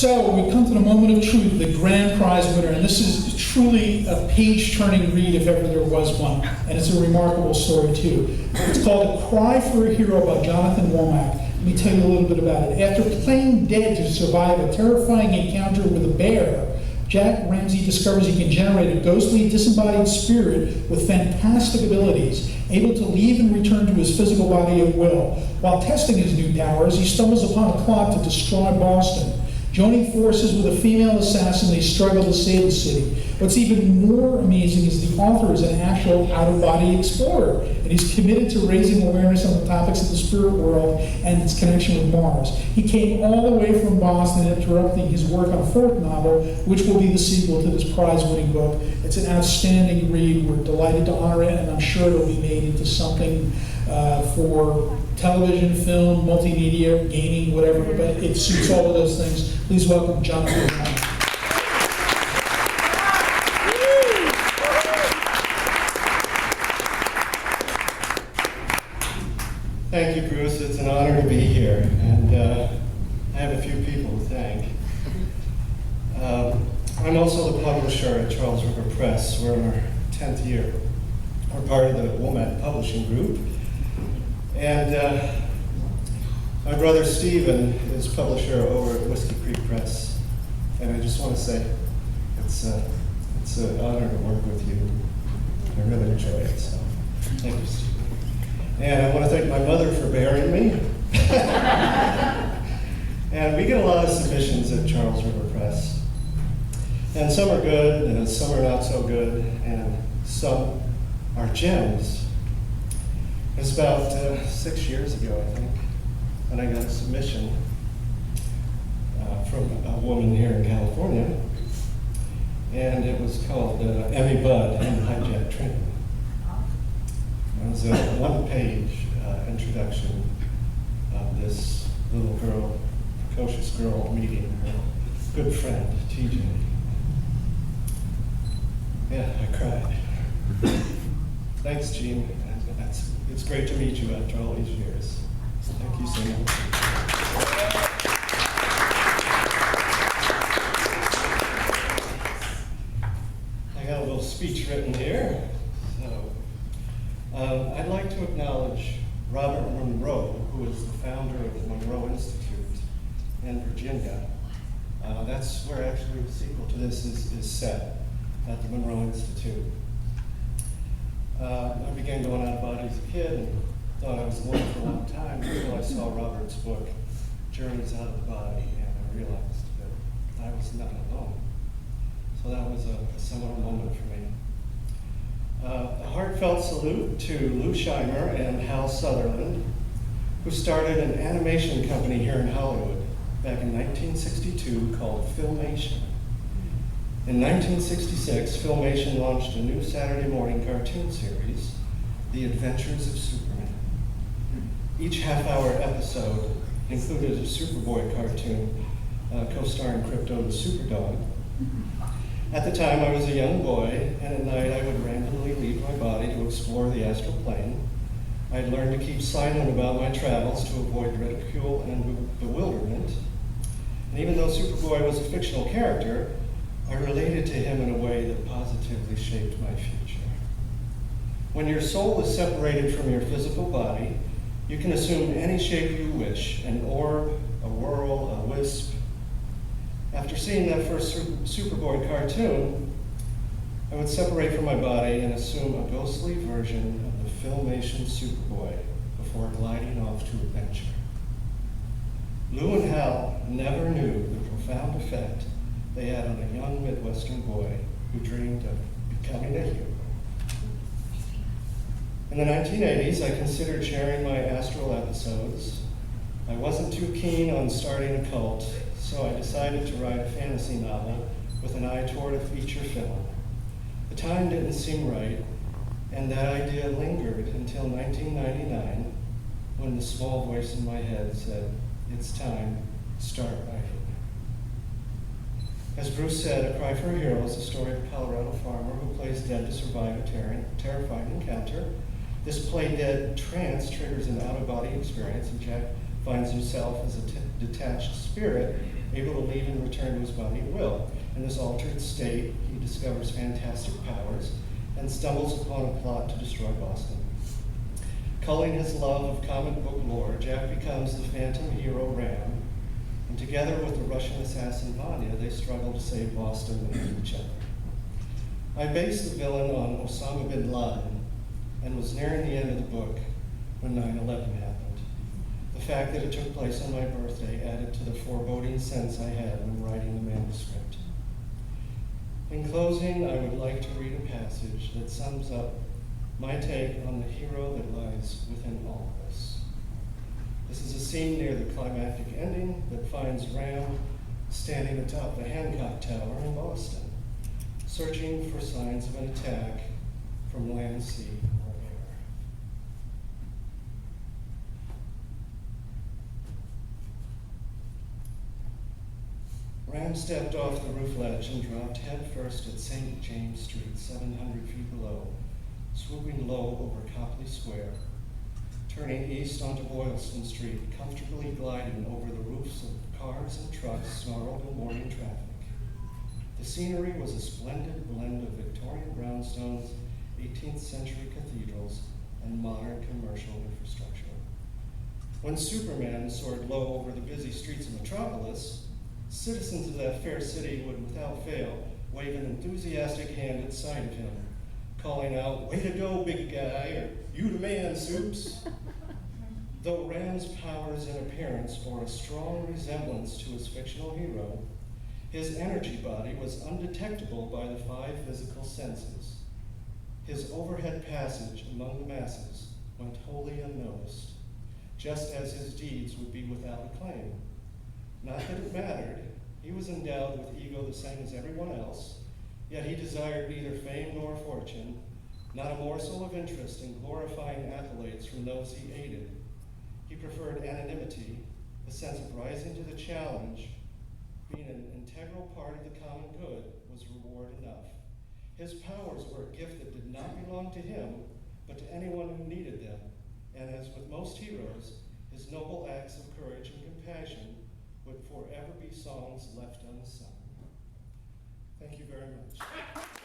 So we come to the moment of truth, the grand prize winner, and this is truly a page-turning read if ever there was one, and it's a remarkable story too. It's called A Cry for a Hero by Jonathan Womack. Let me tell you a little bit about it. After playing dead to survive a terrifying encounter with a bear, Jack Ramsey discovers he can generate a ghostly, disembodied spirit with fantastic abilities, able to leave and return to his physical body at will. While testing his new powers, he stumbles upon a plot to destroy Boston. Joining forces with a female assassin, they struggle to save the city. What's even more amazing is the author is an actual out-of-body explorer, and he's committed to raising awareness on the topics of the spirit world and its connection with Mars. He came all the way from Boston, interrupting his work on a fourth novel, which will be the sequel to this prize-winning book. It's an outstanding read. We're delighted to honor it, and I'm sure it'll be made into something for television, film, multimedia, gaming, whatever, but it suits all of those things. Please welcome Jonathan Womack. Thank you, Bruce. It's an honor to be here, and I have a few people to thank. I'm also the publisher at Charles River Press. We're in our 10th year. We're part of the Womack Publishing Group. And my brother Stephen is publisher over at Whiskey Creek Press. And I just want to say it's an honor to work with you. I really enjoy it, so thank you, Stephen. And I want to thank my mother for bearing me. And we get a lot of submissions at Charles River Press. And some are good, and some are not so good, and some are gems. It was about 6 years ago, I think, when I got a submission from a woman here in California, and it was called Emmy Budd and the Hijack Train. It was a one-page introduction of this little girl, precocious girl, meeting her good friend, TJ. Yeah, I cried. Thanks, Gene. It's great to meet you after all these years. Thank you so much. I got a little speech written here. So, I'd like to acknowledge Robert Monroe, who is the founder of the Monroe Institute in Virginia. That's where actually the sequel to this is set, at the Monroe Institute. I began going out of body as a kid and thought I was alone for a long time until I saw Robert's book, Journeys Out of the Body, and I realized that I was not alone. So that was a seminal moment for me. A heartfelt salute to Lou Scheimer and Hal Sutherland, who started an animation company here in Hollywood back in 1962 called Filmation. In 1966, Filmation launched a new Saturday morning cartoon series, The Adventures of Superman. Each half-hour episode included a Superboy cartoon co-starring Crypto the Superdog. At the time, I was a young boy, and at night I would randomly leave my body to explore the astral plane. I had learned to keep silent about my travels to avoid ridicule and bewilderment. And even though Superboy was a fictional character, I related to him in a way that positively shaped my future. When your soul is separated from your physical body, you can assume any shape you wish, an orb, a whirl, a wisp. After seeing that first Superboy cartoon, I would separate from my body and assume a ghostly version of the Filmation Superboy before gliding off to adventure. Lou and Hal never knew the profound effect they had on a young Midwestern boy who dreamed of becoming a hero. In the 1980s, I considered sharing my astral episodes. I wasn't too keen on starting a cult, so I decided to write a fantasy novel with an eye toward a feature film. The time didn't seem right, and that idea lingered until 1999, when the small voice in my head said, "It's time, start writing." As Bruce said, A Cry for a Hero is the story of a Colorado farmer who plays dead to survive a terrifying encounter. This play dead trance triggers an out-of-body experience, and Jack finds himself as a detached spirit able to leave and return to his body at will. In this altered state, he discovers fantastic powers and stumbles upon a plot to destroy Boston. Culling his love of comic book lore, Jack becomes the phantom hero Ram, and together with the Russian assassin Vanya, they struggle to save Boston and each other. I based the villain on Osama bin Laden and was nearing the end of the book when 9/11 happened. The fact that it took place on my birthday added to the foreboding sense I had when writing the manuscript. In closing, I would like to read a passage that sums up my take on the hero that lies within all of us. This is a scene near the climactic ending that finds Ram standing atop the Hancock Tower in Boston, searching for signs of an attack from land, sea, or air. Ram stepped off the roof ledge and dropped headfirst at St. James Street, 700 feet below, swooping low over Copley Square, turning east onto Boylston Street, comfortably gliding over the roofs of cars and trucks snarled in morning traffic. The scenery was a splendid blend of Victorian brownstones, 18th century cathedrals, and modern commercial infrastructure. When Superman soared low over the busy streets of Metropolis, citizens of that fair city would without fail wave an enthusiastic hand at sight of him, calling out, "Way to go, big guy," or "You the man, Supes." Though Ram's powers and appearance bore a strong resemblance to his fictional hero, his energy body was undetectable by the 5 physical senses. His overhead passage among the masses went wholly unnoticed, just as his deeds would be without acclaim. Not that it mattered. He was endowed with ego the same as everyone else, yet he desired neither fame nor fortune, not a morsel of interest in glorifying accolades from those he aided. He preferred anonymity, the sense of rising to the challenge. Being an integral part of the common good was reward enough. His powers were a gift that did not belong to him, but to anyone who needed them. And as with most heroes, his noble acts of courage and compassion would forever be songs left unsung. Thank you very much.